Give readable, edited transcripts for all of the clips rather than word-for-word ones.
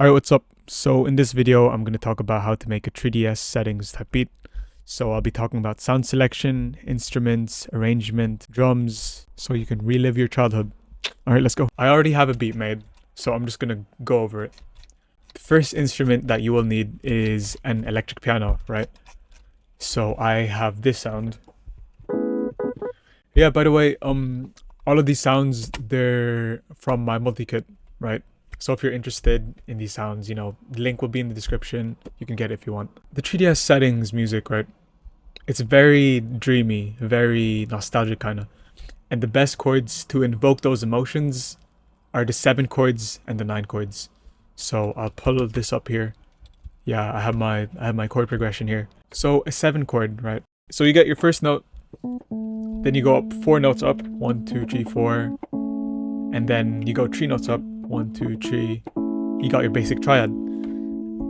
Alright, what's up? So in this video, I'm going to talk about how to make a 3DS settings type beat. So I'll be talking about sound selection, instruments, arrangement, drums, so you can relive your childhood. Alright, let's go. I already have a beat made, so I'm just going to go over it. The first instrument that you will need is an electric piano, right? So I have this sound. Yeah, by the way, all of these sounds, they're from my multi-kit, right? So if you're interested in these sounds, the link will be in the description. You can get it if you want. The 3DS settings music, right? It's very dreamy, very nostalgic kind of. And the best chords to invoke those emotions are the 7 chords and the 9 chords. So I'll pull this up here. Yeah, I have my chord progression here. So a 7 chord, right? So you get your first note, then you go up 4 notes up, 1, 2, 3, 4, and then you go 3 notes up, 1, 2, 3. You got your basic triad.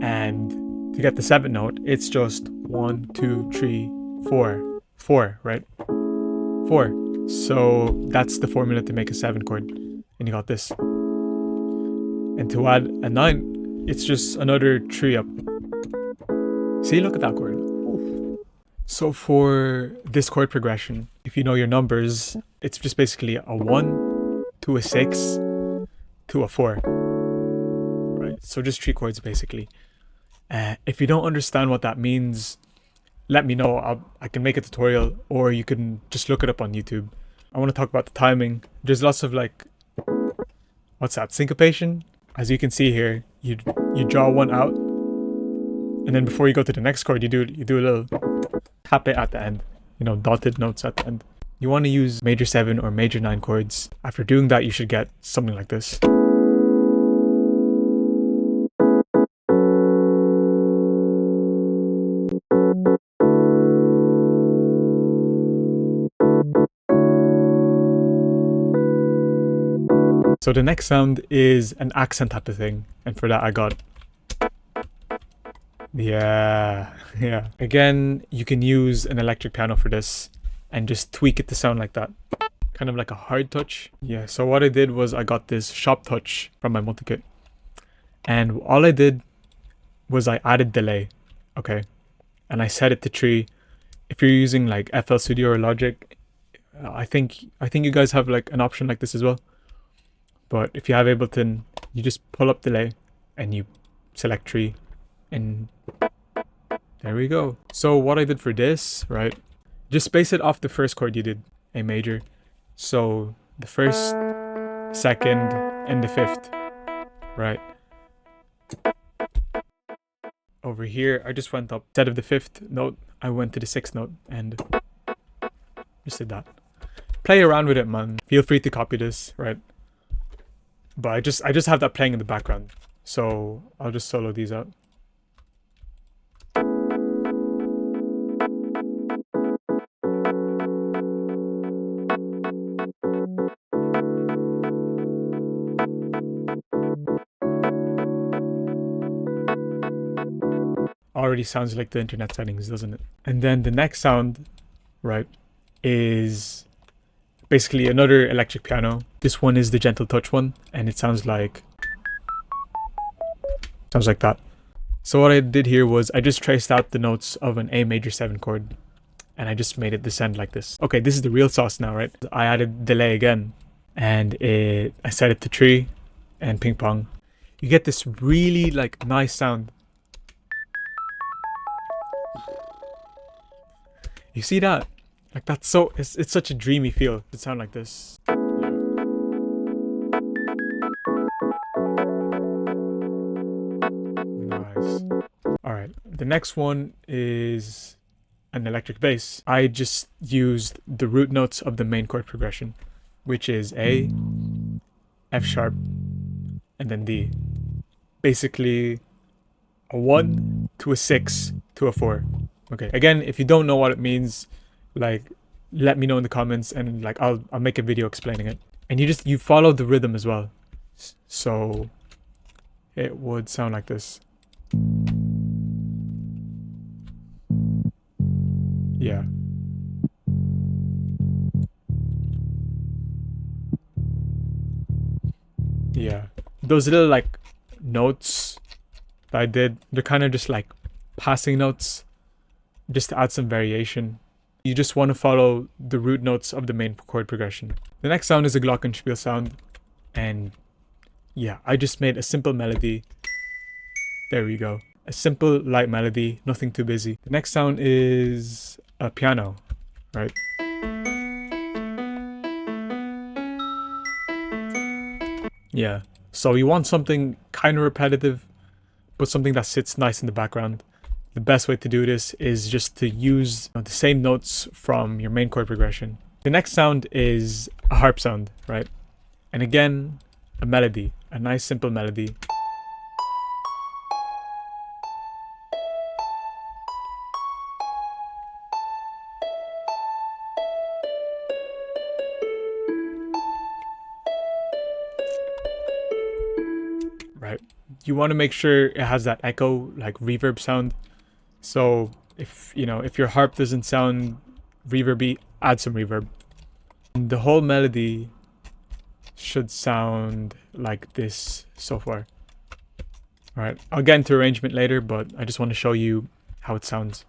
And to get the 7th note, it's just 1, 2, 3, 4. 4, right? 4. So that's the formula to make a 7 chord. And you got this. And to add a 9, it's just another 3 up. See, look at that chord. So for this chord progression, if you know your numbers, it's just basically a 1 to a 6 to a 4. Right? So just 3 chords basically. If you don't understand what that means, let me know. I can make a tutorial, or you can just look it up on YouTube. I want to talk about the timing. There's lots of what's that? Syncopation. As you can see here, you draw one out, and then before you go to the next chord, you do a little tap it at the end. Dotted notes at the end. You want to use major 7 or major 9 chords. After doing that, you should get something like this. So the next sound is an accent type of thing, and for that I got yeah. Again, you can use an electric piano for this and just tweak it to sound like that. Kind of like a hard touch. Yeah, so what I did was I got this shop touch from my multi-kit. And all I did was I added delay, okay? And I set it to 3. If you're using like FL Studio or Logic, I think you guys have like an option like this as well. But if you have Ableton, you just pull up delay and you select 3, and there we go. So what I did for this, right? Just base it off the first chord you did, A major. So the first, second, and the 5th, right? Over here, I just went up. Instead of the 5th note, I went to the 6th note and just did that. Play around with it, man. Feel free to copy this, right? But I just have that playing in the background. So I'll just solo these out. Already sounds like the internet settings, doesn't it? And then the next sound, right, is basically another electric piano. This one is the gentle touch one, and it sounds like that. So what I did here was I just traced out the notes of an A major 7 chord, and I just made it descend like this. Okay, this is the real sauce now, right? I added delay again, and I set it to 3 and ping pong. You get this really nice sound. You see that? That's so, it's such a dreamy feel to sound like this. Nice. Alright, the next one is an electric bass. I just used the root notes of the main chord progression, which is A, F sharp, and then D. Basically a 1 to a 6 to a 4. Okay, again, if you don't know what it means, let me know in the comments, and I'll make a video explaining it. And you follow the rhythm as well. So it would sound like this. Yeah. Yeah. Those little notes that I did. They're kind of just like passing notes, just to add some variation. You just want to follow the root notes of the main chord progression. The next sound is a glockenspiel sound. And yeah, I just made a simple melody. There we go. A simple light melody, nothing too busy. The next sound is a piano, right? Yeah. So you want something kind of repetitive, but something that sits nice in the background. The best way to do this is just to use the same notes from your main chord progression. The next sound is a harp sound, right? And again, a melody, a nice simple melody. Right? You want to make sure it has that echo, like reverb sound. So if your harp doesn't sound reverby, add some reverb. And the whole melody should sound like this so far. All right, I'll get into arrangement later, but I just want to show you how it sounds.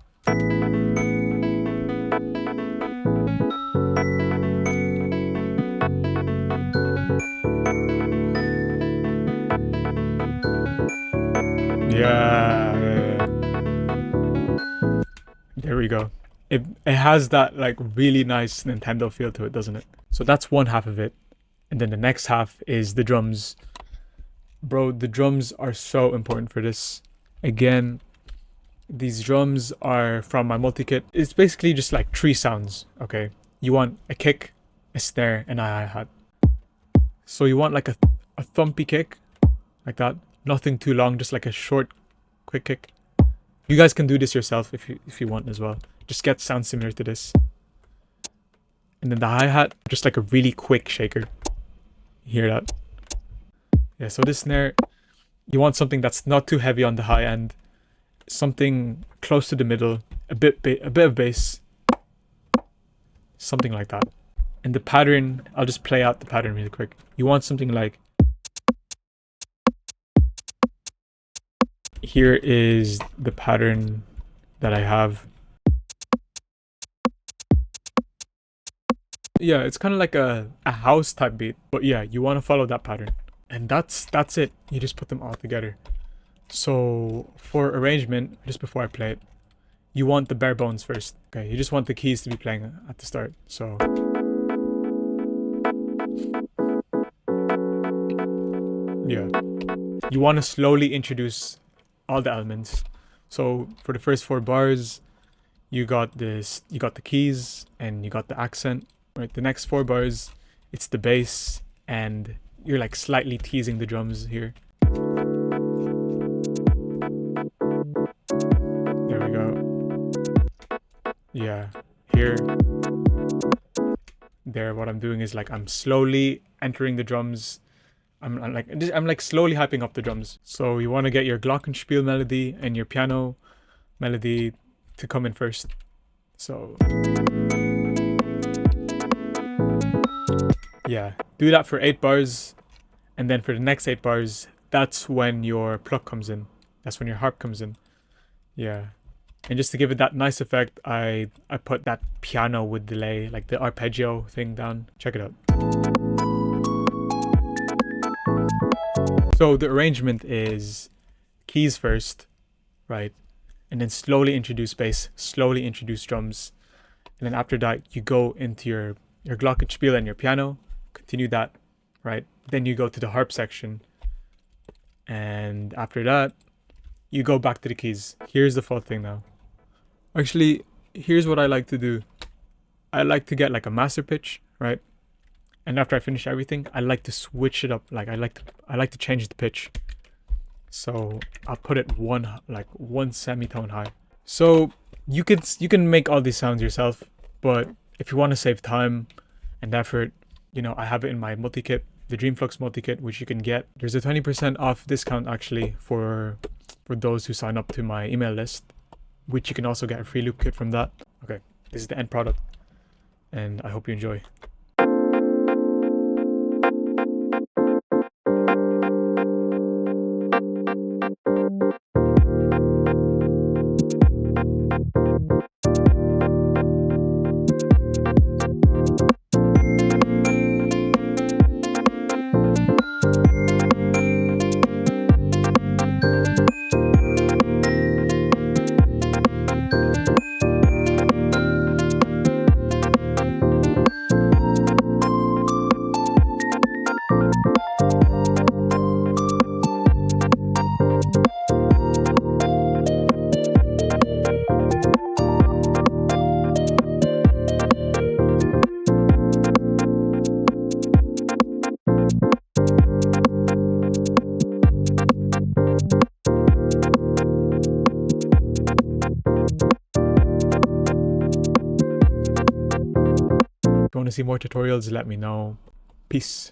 Yeah. There we go. It has that like really nice Nintendo feel to it, doesn't it? So that's one half of it. And then the next half is the drums. Bro, the drums are so important for this. Again, these drums are from my multi-kit. It's basically just like 3 sounds, okay? You want a kick, a snare, and a hi-hat. So you want like a thumpy kick, like that. Nothing too long, just like a short, quick kick. You guys can do this yourself if you want as well. Just get sounds similar to this. And then the hi-hat, just like a really quick shaker. You hear that? Yeah, so this snare, you want something that's not too heavy on the high end. Something close to the middle, a bit of bass. Something like that. And the pattern, I'll just play out the pattern really quick. You want something like, here is the pattern that I have. Yeah, it's kind of like a house type beat, but yeah, you want to follow that pattern. And that's it. You just put them all together. So for arrangement, just before I play it, you want the bare bones first. Okay, you just want the keys to be playing at the start. So yeah, you want to slowly introduce all the elements. So for the first 4 bars, you got the keys and you got the accent. Right, the next 4 bars, it's the bass and you're like slightly teasing the drums here. There we go. Yeah, here. There, what I'm doing is like I'm slowly entering the drums. I'm like slowly hyping up the drums. So you want to get your glockenspiel melody and your piano melody to come in first. So yeah, do that for 8 bars, and then for the next 8 bars, that's when your pluck comes in. That's when your harp comes in. Yeah. And just to give it that nice effect, I put that piano with delay, like the arpeggio thing down. Check it out. So the arrangement is keys first, right? And then slowly introduce bass, slowly introduce drums. And then after that, you go into your glockenspiel and your piano, continue that, right? Then you go to the harp section. And after that, you go back to the keys. Here's the full thing now. Actually, here's what I like to do. I like to get like a master pitch, right? And after I finish everything, I like to switch it up. Like I like to change the pitch. So I'll put it one semitone high. So you can make all these sounds yourself, but if you want to save time and effort, I have it in my multi-kit, the Dreamflux multi-kit, which you can get. There's a 20% off discount actually for those who sign up to my email list, which you can also get a free loop kit from that. Okay, this is the end product, and I hope you enjoy. want to see more tutorials, let me know. Peace.